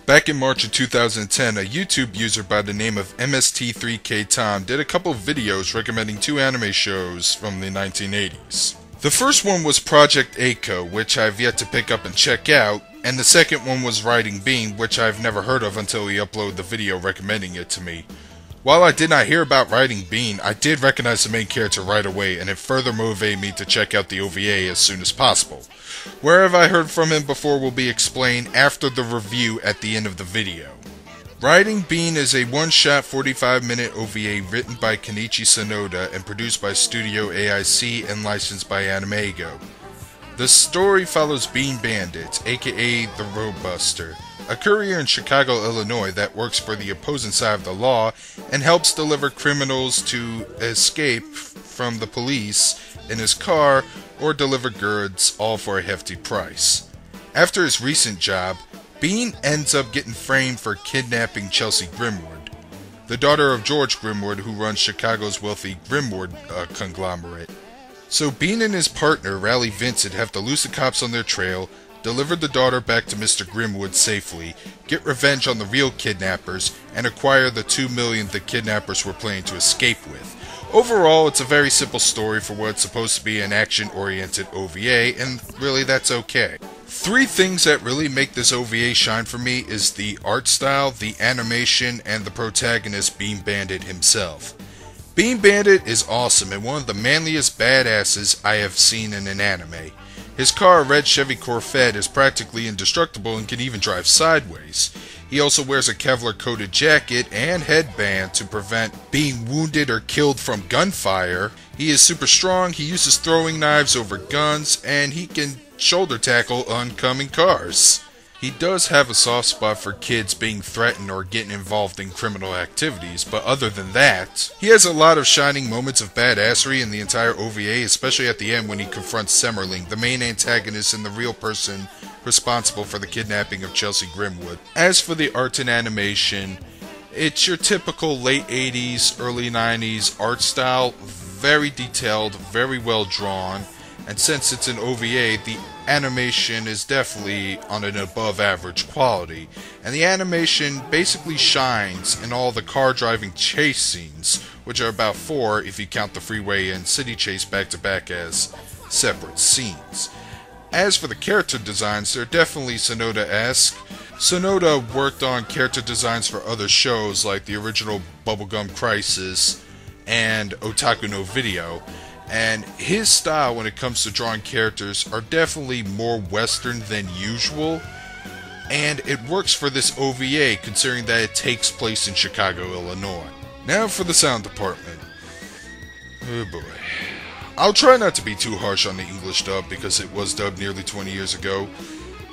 Back in March of 2010, a YouTube user by the name of MST3KTom did a couple of videos recommending two anime shows from the 1980s. The first one was Project Eiko, which I've yet to pick up and check out, and the second one was Riding Bean, which I've never heard of until he uploaded the video recommending it to me. While I did not hear about Riding Bean, I did recognize the main character right away, and it further motivated me to check out the OVA as soon as possible. Where have I heard from him before will be explained after the review at the end of the video. Riding Bean is a one-shot 45-minute OVA written by Kenichi Sonoda and produced by Studio AIC and licensed by Animego. The story follows Bean Bandit, aka the Roadbuster, a courier in Chicago, Illinois that works for the opposing side of the law and helps deliver criminals to escape from the police in his car or deliver goods, all for a hefty price. After his recent job, Bean ends up getting framed for kidnapping Chelsea Grimwood, the daughter of George Grimwood, who runs Chicago's wealthy Grimwood conglomerate. So Bean and his partner, Raleigh Vincent, have to lose the cops on their trail, deliver the daughter back to Mr. Grimwood safely, get revenge on the real kidnappers, and acquire the $2 million the kidnappers were planning to escape with. Overall, it's a very simple story for what's supposed to be an action-oriented OVA, and really that's okay. Three things that really make this OVA shine for me is the art style, the animation, and the protagonist Bean Bandit himself. Bean Bandit is awesome and one of the manliest badasses I have seen in an anime. His car, a red Chevy Corvette, is practically indestructible and can even drive sideways. He also wears a Kevlar-coated jacket and headband to prevent being wounded or killed from gunfire. He is super strong, he uses throwing knives over guns, and he can shoulder tackle oncoming cars. He does have a soft spot for kids being threatened or getting involved in criminal activities, but other than that, he has a lot of shining moments of badassery in the entire OVA, especially at the end when he confronts Semmerling, the main antagonist and the real person responsible for the kidnapping of Chelsea Grimwood. As for the art and animation, it's your typical late 80s, early 90s art style, very detailed, very well drawn, and since it's an OVA, the animation is definitely on an above average quality, and the animation basically shines in all the car driving chase scenes, which are about 4 if you count the freeway and city chase back to back as separate scenes. As for the character designs, they're definitely Sonoda-esque. Sonoda worked on character designs for other shows like the original Bubblegum Crisis and Otaku no Video, and his style when it comes to drawing characters are definitely more Western than usual, and it works for this OVA considering that it takes place in Chicago, Illinois. Now for the sound department. Oh boy. I'll try not to be too harsh on the English dub because it was dubbed nearly 20 years ago.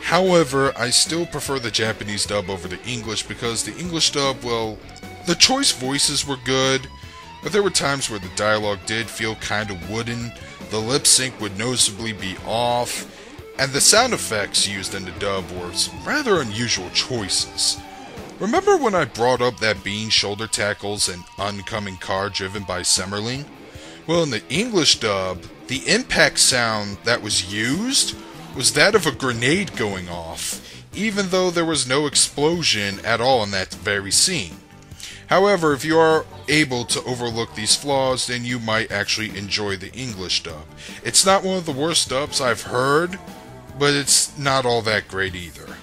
However, I still prefer the Japanese dub over the English because the English dub, well, the choice voices were good, but there were times where the dialogue did feel kinda wooden, the lip sync would noticeably be off, and the sound effects used in the dub were some rather unusual choices. Remember when I brought up that Bean shoulder tackles an oncoming car driven by Semmerling? Well, in the English dub, the impact sound that was used was that of a grenade going off, even though there was no explosion at all in that very scene. However, if you are able to overlook these flaws, then you might actually enjoy the English dub. It's not one of the worst dubs I've heard, but it's not all that great either.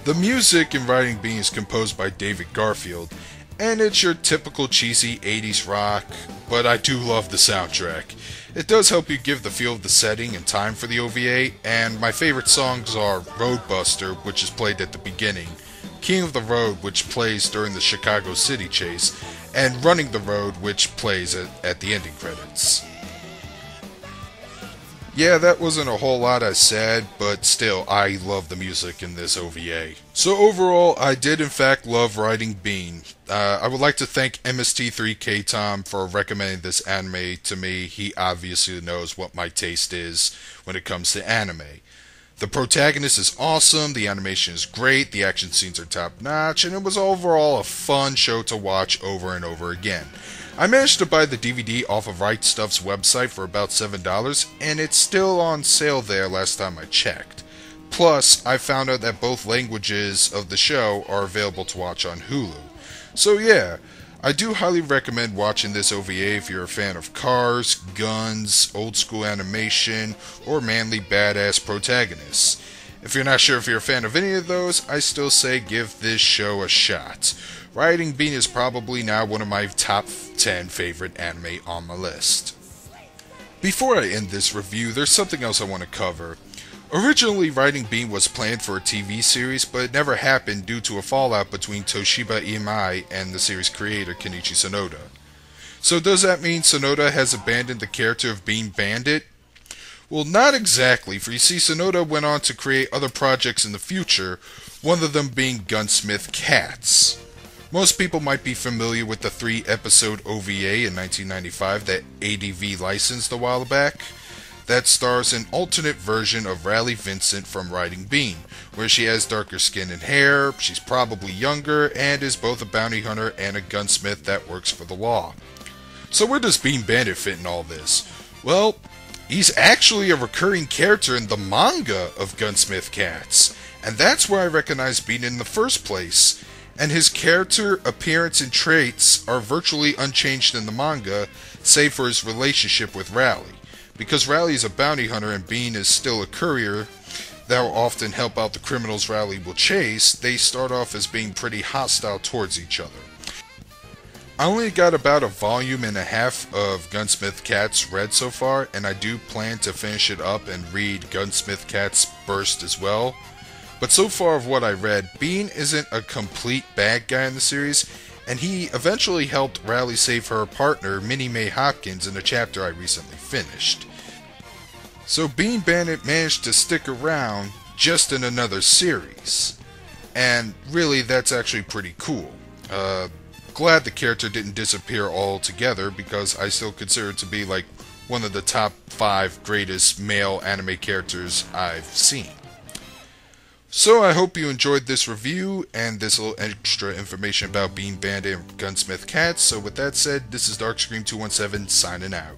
The music in Riding Bean is composed by David Garfield, and it's your typical cheesy 80s rock, but I do love the soundtrack. It does help you give the feel of the setting and time for the OVA, and my favorite songs are Roadbuster, which is played at the beginning, King of the Road, which plays during the Chicago City chase, and Running the Road, which plays at the ending credits. Yeah, that wasn't a whole lot I said, but still, I love the music in this OVA. So overall, I did in fact love Riding Bean. I would like to thank MST3KTom for recommending this anime to me. He obviously knows what my taste is when it comes to anime. The protagonist is awesome, the animation is great, the action scenes are top notch, and it was overall a fun show to watch over and over again. I managed to buy the DVD off of Right Stuff's website for about $7, and it's still on sale there last time I checked. Plus, I found out that both languages of the show are available to watch on Hulu. So yeah, I do highly recommend watching this OVA if you're a fan of cars, guns, old school animation, or manly badass protagonists. If you're not sure if you're a fan of any of those, I still say give this show a shot. Riding Bean is probably now one of my top 10 favorite anime on my list. Before I end this review, there's something else I want to cover. Originally, Riding Bean was planned for a TV series, but it never happened due to a fallout between Toshiba Imai and the series creator Kenichi Sonoda. So does that mean Sonoda has abandoned the character of Bean Bandit? Well, not exactly, for you see Sonoda went on to create other projects in the future, one of them being Gunsmith Cats. Most people might be familiar with the 3-episode OVA in 1995 that ADV licensed a while back. That stars an alternate version of Raleigh Vincent from Riding Bean, where she has darker skin and hair, she's probably younger, and is both a bounty hunter and a gunsmith that works for the law. So where does Bean Bandit fit in all this? Well, he's actually a recurring character in the manga of Gunsmith Cats, and that's where I recognize Bean in the first place, and his character, appearance, and traits are virtually unchanged in the manga, save for his relationship with Raleigh. Because Raleigh is a bounty hunter and Bean is still a courier that will often help out the criminals Raleigh will chase, they start off as being pretty hostile towards each other. I only got about a volume and a half of Gunsmith Cats read so far, and I do plan to finish it up and read Gunsmith Cats Burst as well. But so far of what I read, Bean isn't a complete bad guy in the series, and he eventually helped Raleigh save her partner, Minnie Mae Hopkins, in a chapter I recently finished. So Bean Bandit managed to stick around just in another series. And really, that's actually pretty cool. Glad the character didn't disappear altogether, because I still consider it to be like one of the top 5 greatest male anime characters I've seen. So I hope you enjoyed this review and this little extra information about Bean Bandit and Gunsmith Cats. So with that said, this is Darkscream217 signing out.